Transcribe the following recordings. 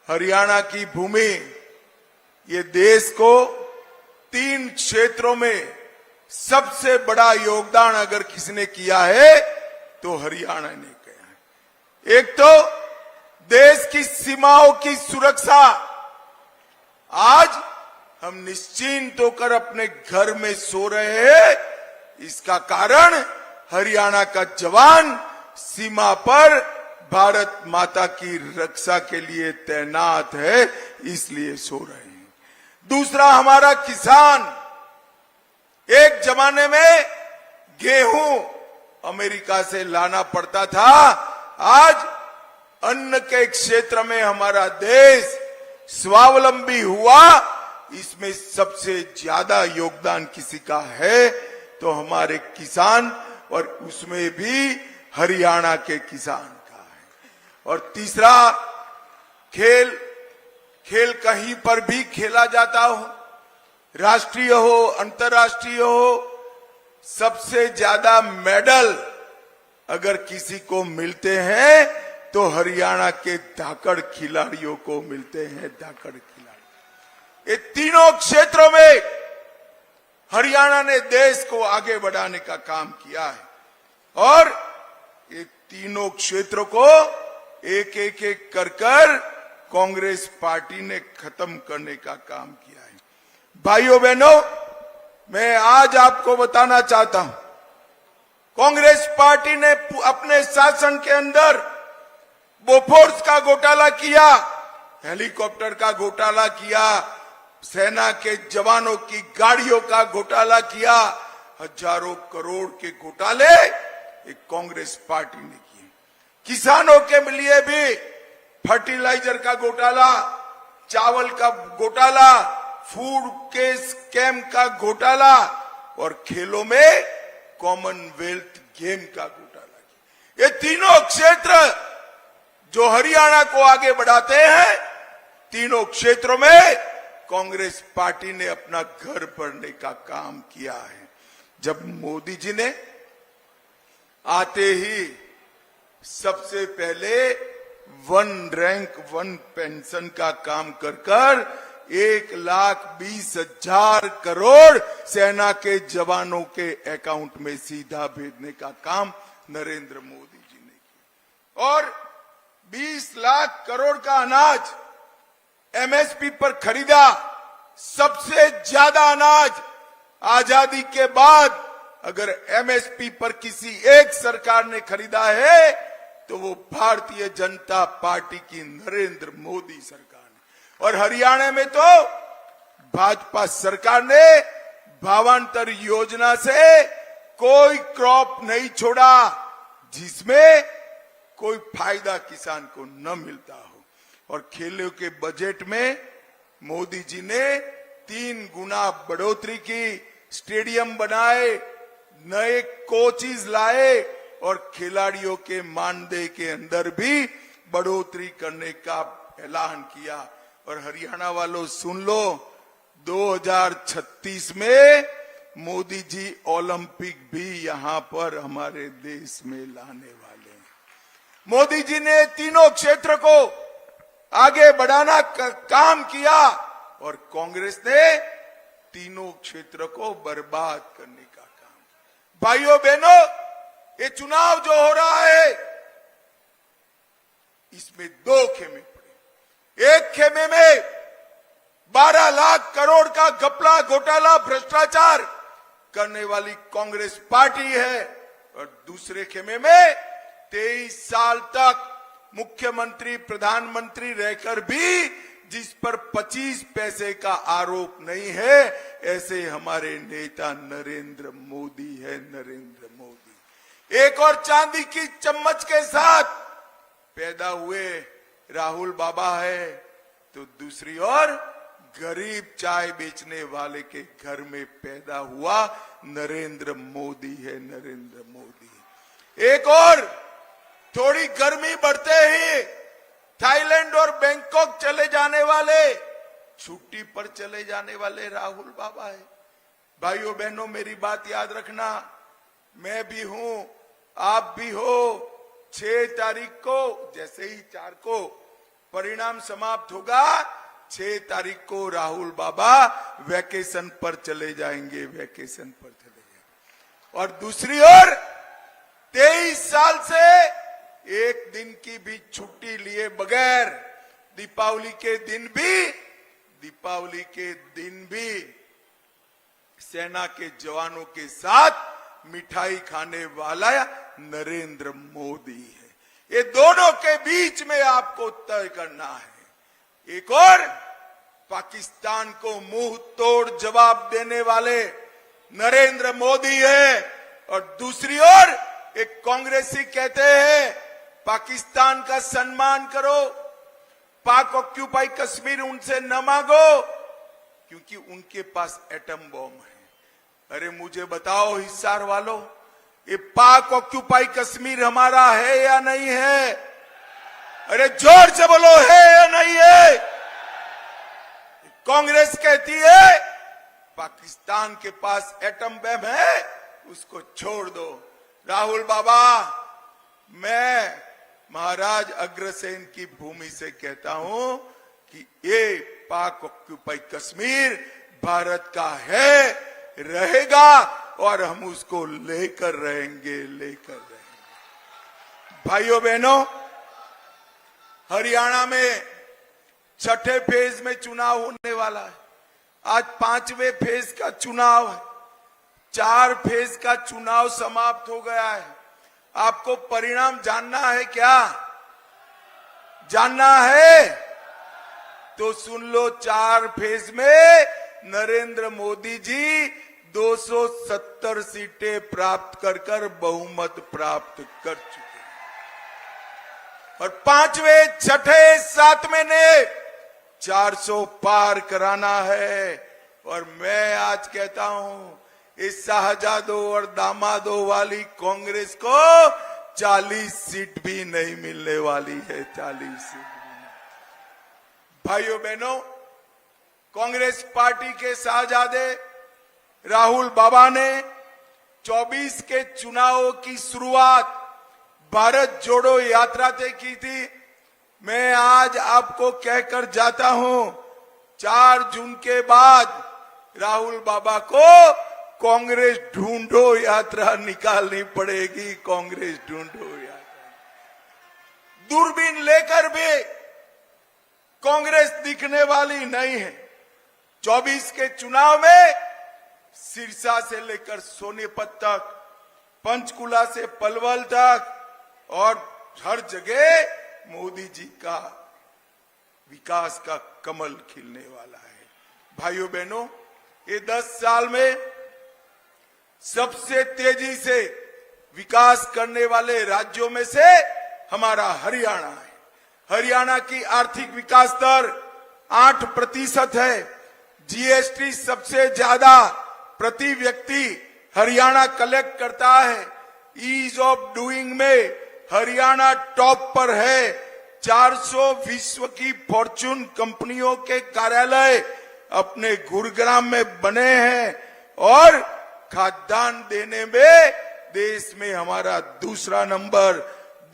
हरियाणा की भूमि ये देश को 3 क्षेत्रों में सबसे बड़ा योगदान अगर किसी ने किया है तो हरियाणा ने किया है। एक तो देश की सीमाओं की सुरक्षा। आज हम निश्चिंत होकर अपने घर में सो रहे हैं, इसका कारण हरियाणा का जवान सीमा पर भारत माता की रक्षा के लिए तैनात है, इसलिए सो रहे हैं। दूसरा, हमारा किसान। एक जमाने में गेहूं अमेरिका से लाना पड़ता था, आज अन्न के क्षेत्र में हमारा देश स्वावलंबी हुआ। इसमें सबसे ज्यादा योगदान किसी का है तो हमारे किसान, और उसमें भी हरियाणा के किसान का है। और तीसरा, खेल कहीं पर भी खेला जाता हो, राष्ट्रीय हो अंतर्राष्ट्रीय हो, सबसे ज्यादा मेडल अगर किसी को मिलते हैं तो हरियाणा के धाकड़ खिलाड़ियों को मिलते हैं। धाकड़ खिलाड़ी, ये तीनों क्षेत्रों में हरियाणा ने देश को आगे बढ़ाने का काम किया है, और ये तीनों क्षेत्रों को एक एक कर कांग्रेस पार्टी ने खत्म करने का काम किया है। भाइयों बहनों, मैं आज आपको बताना चाहता हूं, कांग्रेस पार्टी ने अपने शासन के अंदर बोफोर्स का घोटाला किया, हेलीकॉप्टर का घोटाला किया, सेना के जवानों की गाड़ियों का घोटाला किया, हजारों करोड़ के घोटाले एक कांग्रेस पार्टी ने किए। किसानों के लिए भी फर्टिलाइजर का घोटाला, चावल का घोटाला, फूड के स्कैम का घोटाला, और खेलों में कॉमनवेल्थ गेम का घोटाला किया। ये तीनों क्षेत्र जो हरियाणा को आगे बढ़ाते हैं, तीनों क्षेत्रों में कांग्रेस पार्टी ने अपना घर भरने का काम किया है। जब मोदी जी ने आते ही सबसे पहले 1 रैंक 1 पेंशन का काम कर 1,20,000 करोड़ सेना के जवानों के अकाउंट में सीधा भेजने का काम नरेंद्र मोदी जी ने किया, और 20 लाख करोड़ का अनाज एमएसपी पर खरीदा। सबसे ज्यादा अनाज आजादी के बाद अगर एमएसपी पर किसी एक सरकार ने खरीदा है तो वो भारतीय जनता पार्टी की नरेंद्र मोदी सरकार ने। और हरियाणा में तो भाजपा सरकार ने भावांतर योजना से कोई क्रॉप नहीं छोड़ा जिसमें कोई फायदा किसान को न मिलता हो। और खेलों के बजट में मोदी जी ने 3 गुना बढ़ोतरी की, स्टेडियम बनाए, नए कोचेस लाए, और खिलाड़ियों के मानदेय के अंदर भी बढ़ोतरी करने का ऐलान किया। और हरियाणा वालों सुन लो, 2036 में मोदी जी ओलंपिक भी यहां पर हमारे देश में लाने वाले हैं। मोदी जी ने तीनों क्षेत्र को आगे बढ़ाना का काम किया, और कांग्रेस ने तीनों क्षेत्र को बर्बाद करने का काम। भाइयों बहनों, ये चुनाव जो हो रहा है इसमें 2 खेमे पड़े। एक खेमे में 12 लाख करोड़ का घपला, घोटाला, भ्रष्टाचार करने वाली कांग्रेस पार्टी है, और दूसरे खेमे में 23 साल तक मुख्यमंत्री प्रधानमंत्री रहकर भी जिस पर 25 पैसे का आरोप नहीं है, ऐसे हमारे नेता नरेंद्र मोदी है। नरेंद्र मोदी एक और चांदी की चम्मच के साथ पैदा हुए राहुल बाबा है, तो दूसरी ओर गरीब चाय बेचने वाले के घर में पैदा हुआ नरेंद्र मोदी है। नरेंद्र मोदी। एक और थोड़ी गर्मी बढ़ते ही थाईलैंड और बैंकॉक चले जाने वाले, छुट्टी पर चले जाने वाले राहुल बाबा है। भाइयों बहनों, मेरी बात याद रखना, मैं भी हूं, आप भी हो। 6 तारीख को, जैसे ही 4 को परिणाम समाप्त होगा 6 तारीख को राहुल बाबा वैकेशन पर चले जाएंगे, वैकेशन पर चले जाएंगे। और दूसरी ओर 23 साल से एक दिन की भी छुट्टी लिए बगैर दीपावली के दिन भी सेना के जवानों के साथ मिठाई खाने वाला नरेंद्र मोदी है। ये दोनों के बीच में आपको तय करना है। एक और पाकिस्तान को मुंह तोड़ जवाब देने वाले नरेंद्र मोदी है, और दूसरी ओर एक कांग्रेसी कहते हैं पाकिस्तान का सम्मान करो, पाक ऑक्यूपाई कश्मीर उनसे न मांगो क्योंकि उनके पास एटम बॉम्ब है। अरे मुझे बताओ हिसार वालों, ये पाक ऑक्यूपाई कश्मीर हमारा है या नहीं है? अरे जोर से बोलो, है या नहीं है? कांग्रेस कहती है पाकिस्तान के पास एटम बम है, उसको छोड़ दो। राहुल बाबा, मैं महाराज अग्रसेन की भूमि से कहता हूं कि ये पाक ऑक्यूपाई कश्मीर भारत का है, रहेगा, और हम उसको लेकर रहेंगे। भाइयों बहनों, हरियाणा में 6ठे फेज में चुनाव होने वाला है। आज 5वें फेज का चुनाव है। 4 फेज का चुनाव समाप्त हो गया है। आपको परिणाम जानना है क्या? जानना है तो सुन लो। 4 फेज में नरेंद्र मोदी जी 270 सीटें प्राप्त कर बहुमत प्राप्त कर चुके हैं, और 5वें, 6ठे, 7वें ने 400 पार कराना है। और मैं आज कहता हूं इस शाहजादों और दामादों वाली कांग्रेस को 40 सीट भी नहीं मिलने वाली है। 40 सीट भी नहीं। भाइयों बहनों, कांग्रेस पार्टी के शाहजादे राहुल बाबा ने 24 के चुनावों की शुरुआत भारत जोड़ो यात्रा से की थी। मैं आज आपको कहकर जाता हूं, 4 जून के बाद राहुल बाबा को कांग्रेस ढूंढो यात्रा निकालनी पड़ेगी। कांग्रेस ढूंढो यात्रा, दूरबीन लेकर भी कांग्रेस दिखने वाली नहीं है। 24 के चुनाव में सिरसा से लेकर सोनीपत तक, पंचकुला से पलवल तक, और हर जगह मोदी जी का विकास का कमल खिलने वाला है। भाइयों बहनों, ये 10 साल में सबसे तेजी से विकास करने वाले राज्यों में से हमारा हरियाणा है। हरियाणा की आर्थिक विकास दर 8% है। जीएसटी सबसे ज्यादा प्रति व्यक्ति हरियाणा कलेक्ट करता है। ईज ऑफ डूइंग में हरियाणा टॉप पर है। 400 विश्व की फॉर्च्यून कंपनियों के कार्यालय अपने गुरुग्राम में बने हैं, और खाद्यान्न देने में देश में हमारा दूसरा नंबर,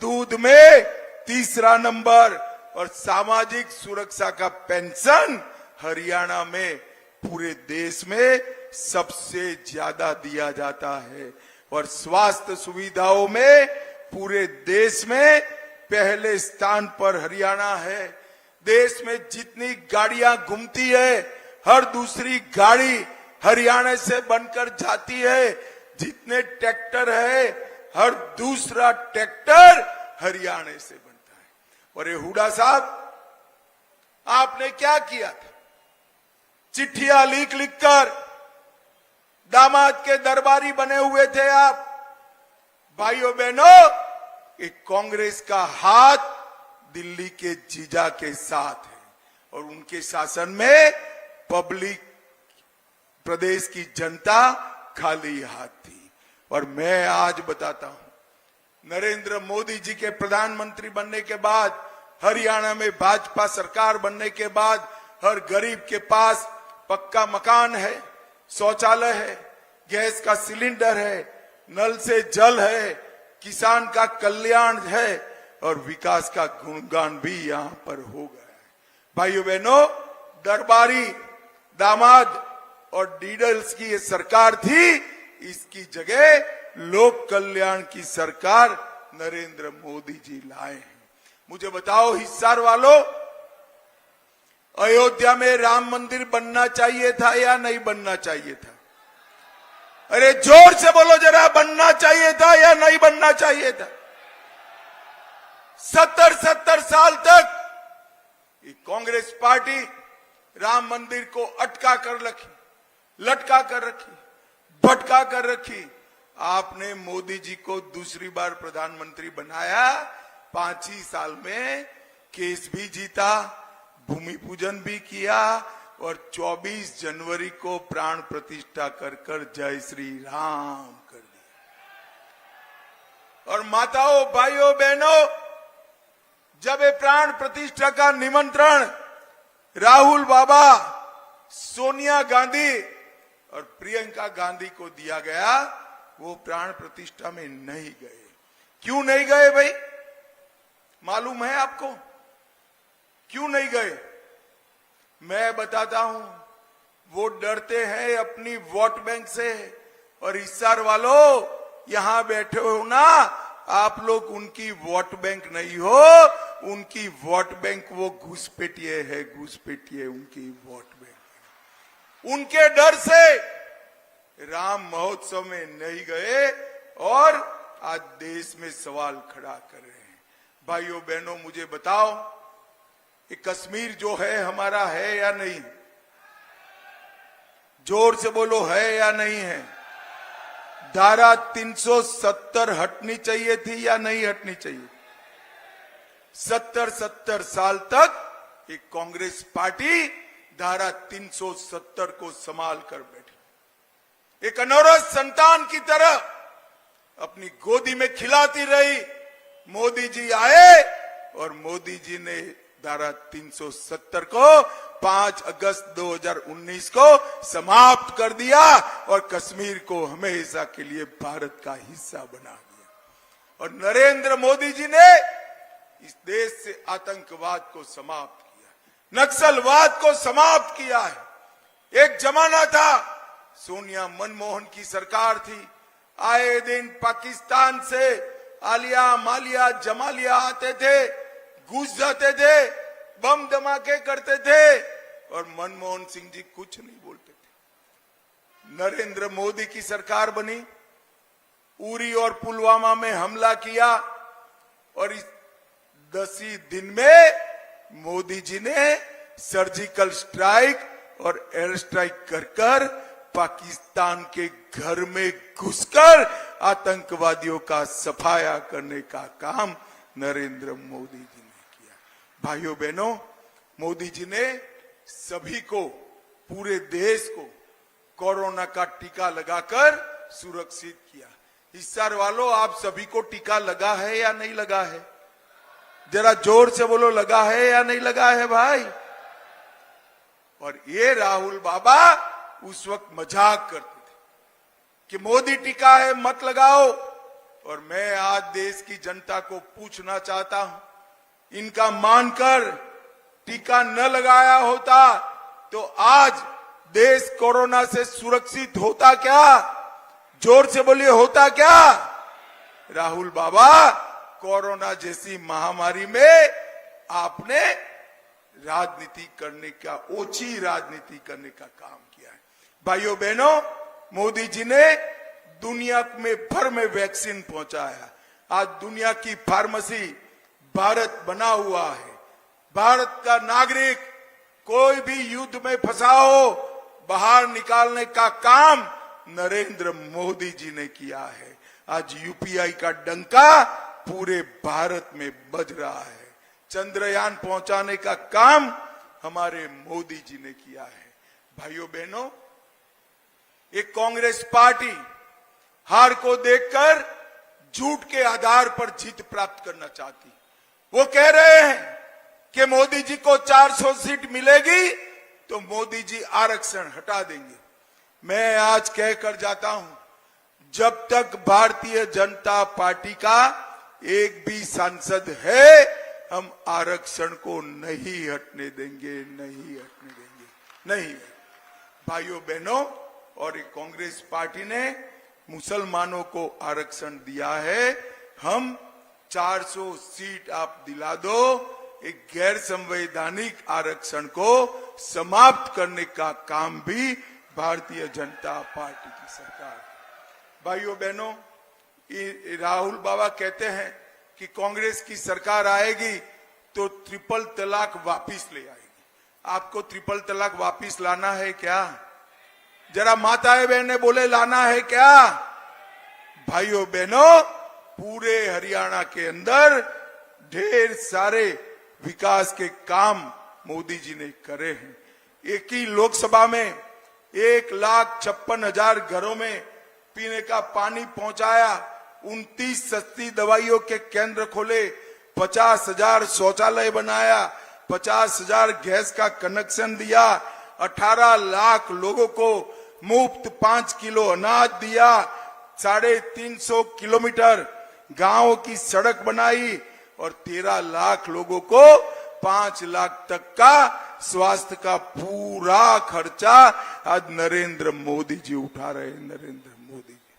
दूध में तीसरा नंबर, और सामाजिक सुरक्षा का पेंशन हरियाणा में पूरे देश में सबसे ज्यादा दिया जाता है। और स्वास्थ्य सुविधाओं में पूरे देश में पहले स्थान पर हरियाणा है। देश में जितनी गाड़ियां घूमती है, हर दूसरी गाड़ी हरियाणा से बनकर जाती है। जितने ट्रैक्टर है, हर दूसरा ट्रैक्टर हरियाणा से बनता है। और ये हुड्डा साहब, आपने क्या किया था? चिट्ठियां लिख कर दामाद के दरबारी बने हुए थे आप। भाइयों बहनों, एक कांग्रेस का हाथ दिल्ली के जीजा के साथ है, और उनके शासन में पब्लिक, प्रदेश की जनता खाली हाथ थी। और मैं आज बताता हूं, नरेंद्र मोदी जी के प्रधानमंत्री बनने के बाद, हरियाणा में भाजपा सरकार बनने के बाद, हर गरीब के पास पक्का मकान है, शौचालय है, गैस का सिलेंडर है, नल से जल है, किसान का कल्याण है, और विकास का गुणगान भी यहां पर हो गया है। भाइयों बहनों, दरबारी दामाद और डीडल्स की ये सरकार थी, इसकी जगह लोक कल्याण की सरकार नरेंद्र मोदी जी लाए हैं। मुझे बताओ हिसार वालों, अयोध्या में राम मंदिर बनना चाहिए था या नहीं बनना चाहिए था? अरे जोर से बोलो जरा, बनना चाहिए था या नहीं बनना चाहिए था? 70 साल तक ये कांग्रेस पार्टी राम मंदिर को अटका कर रखी, लटका कर रखी, भटका कर रखी। आपने मोदी जी को दूसरी बार प्रधानमंत्री बनाया, 5 ही साल में केस भी जीता, भूमि पूजन भी किया और 24 जनवरी को प्राण प्रतिष्ठा कर जय श्री राम कर दिया। और माताओं, भाइयों, बहनों, जब ये प्राण प्रतिष्ठा का निमंत्रण राहुल बाबा, सोनिया गांधी और प्रियंका गांधी को दिया गया, वो प्राण प्रतिष्ठा में नहीं गए। क्यों नहीं गए भाई? मालूम है आपको क्यों नहीं गए? मैं बताता हूं। वो डरते हैं अपनी वोट बैंक से। और हिसार वालों, यहां बैठे हो ना, आप लोग उनकी वोट बैंक नहीं हो, उनकी वोट बैंक वो घुसपैठिए है, घुसपैठिए उनकी वोट बैंक। उनके डर से राम महोत्सव में नहीं गए और आज देश में सवाल खड़ा कर रहे हैं। भाइयों बहनों, मुझे बताओ, ये कश्मीर जो है हमारा है या नहीं? जोर से बोलो, है या नहीं है? धारा 370 हटनी चाहिए थी या नहीं हटनी चाहिए? 70 साल तक ये कांग्रेस पार्टी धारा 370 को संभाल कर बैठी। एक अनौरत संतान की तरह अपनी गोदी में खिलाती रही। मोदी जी आए और मोदी जी ने धारा 370 को 5 अगस्त 2019 को समाप्त कर दिया और कश्मीर को हमेशा के लिए भारत का हिस्सा बना दिया। और नरेंद्र मोदी जी ने इस देश से आतंकवाद को समाप्त किया, नक्सलवाद को समाप्त किया है। एक जमाना था, सोनिया मनमोहन की सरकार थी, आए दिन पाकिस्तान से आलिया मालिया जमालिया आते थे, घुस जाते थे, बम धमाके करते थे और मनमोहन सिंह जी कुछ नहीं बोलते थे। नरेंद्र मोदी की सरकार बनी, उरी और पुलवामा में हमला किया और इस 10 ही दिन में मोदी जी ने सर्जिकल स्ट्राइक और एयर स्ट्राइक कर पाकिस्तान के घर में घुसकर आतंकवादियों का सफाया करने का काम नरेंद्र मोदी जी ने किया। भाइयों बहनों, मोदी जी ने सभी को, पूरे देश को कोरोना का टीका लगाकर सुरक्षित किया। हिसार वालों, आप सभी को टीका लगा है या नहीं लगा है? जरा जोर से बोलो, लगा है या नहीं लगा है भाई? और ये राहुल बाबा उस वक्त मजाक करते थे कि मोदी टीका है मत लगाओ। और मैं आज देश की जनता को पूछना चाहता हूं, इनका मानकर टीका न लगाया होता तो आज देश कोरोना से सुरक्षित होता क्या? जोर से बोलिए, होता क्या? राहुल बाबा, कोरोना जैसी महामारी में आपने राजनीति करने का, ओछी राजनीति करने का काम किया है। भाइयों बहनों, मोदी जी ने दुनिया में भर में वैक्सीन पहुंचाया। आज दुनिया की फार्मेसी भारत बना हुआ है। भारत का नागरिक कोई भी युद्ध में फंसा हो, बाहर निकालने का काम नरेंद्र मोदी जी ने किया है। आज यूपीआई का डंका पूरे भारत में बज रहा है। चंद्रयान पहुंचाने का काम हमारे मोदी जी ने किया है। भाइयों बहनों, एक कांग्रेस पार्टी हार को देखकर झूठ के आधार पर जीत प्राप्त करना चाहती। वो कह रहे हैं कि मोदी जी को 400 सीट मिलेगी तो मोदी जी आरक्षण हटा देंगे। मैं आज कहकर जाता हूं, जब तक भारतीय जनता पार्टी का एक भी सांसद है, हम आरक्षण को नहीं हटने देंगे, नहीं हटने देंगे, नहीं। भाइयों बहनों, और एक कांग्रेस पार्टी ने मुसलमानों को आरक्षण दिया है, हम 400 सीट आप दिला दो, एक गैर संवैधानिक आरक्षण को समाप्त करने का काम भी भारतीय जनता पार्टी की सरकार। भाइयों बहनों, राहुल बाबा कहते हैं कि कांग्रेस की सरकार आएगी तो ट्रिपल तलाक वापिस ले आएगी। आपको ट्रिपल तलाक वापिस लाना है क्या? जरा माताएं बहनें बोले, लाना है क्या? भाइयों बहनों, पूरे हरियाणा के अंदर ढेर सारे विकास के काम मोदी जी ने करे हैं। एक ही लोकसभा में 1,56,000 घरों में पीने का पानी पहुंचाया, 29 सस्ती दवाइयों के केंद्र खोले, 50,000 शौचालय बनाया, 50,000 गैस का कनेक्शन दिया, 18 लाख लोगों को मुफ्त 5 किलो अनाज दिया, 350 किलोमीटर गांव की सड़क बनाई और 13 लाख लोगों को 5 लाख तक का स्वास्थ्य का पूरा खर्चा आज नरेंद्र मोदी जी उठा रहे हैं, नरेंद्र मोदी जी।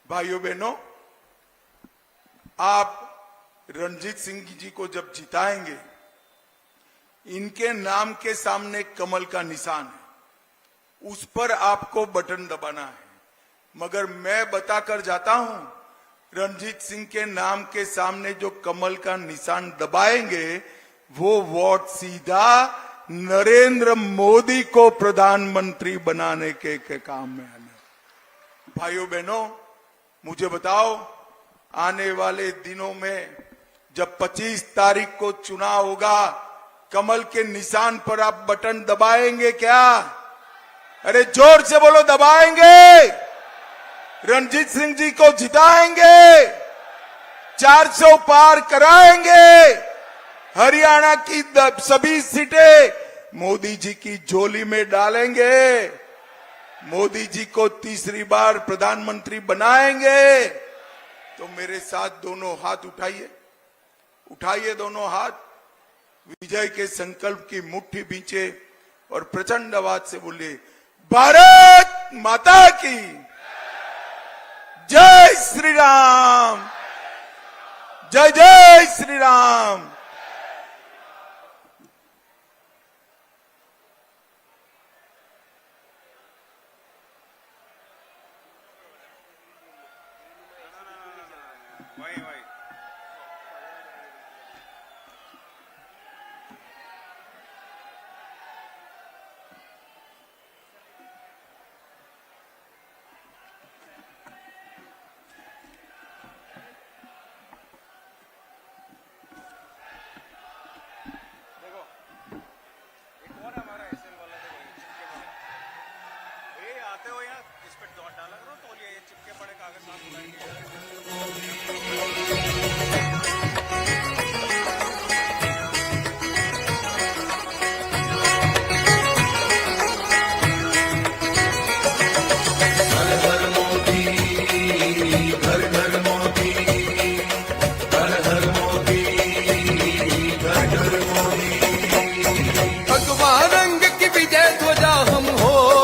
भाइयों बहनों, आप रणजीत सिंह जी को जब जिताएंगे, इनके नाम के सामने कमल का निशान है, उस पर आपको बटन दबाना है। मगर मैं बताकर जाता हूं, रणजीत सिंह के नाम के सामने जो कमल का निशान दबाएंगे, वो वोट सीधा नरेंद्र मोदी को प्रधानमंत्री बनाने के काम में आना। भाइयों बहनों, मुझे बताओ, आने वाले दिनों में जब 25 तारीख को चुनाव होगा, कमल के निशान पर आप बटन दबाएंगे क्या? अरे जोर से बोलो, दबाएंगे? रणजीत सिंह जी को जिताएंगे? 400 पार कराएंगे? हरियाणा की सभी सीटें मोदी जी की झोली में डालेंगे? मोदी जी को तीसरी बार प्रधानमंत्री बनाएंगे? तो मेरे साथ दोनों हाथ उठाइए, उठाइए दोनों हाथ, विजय के संकल्प की मुट्ठी बींचे और प्रचंड आवाज से बोलिए, भारत माता की जय श्री राम, जय जय श्री राम। वही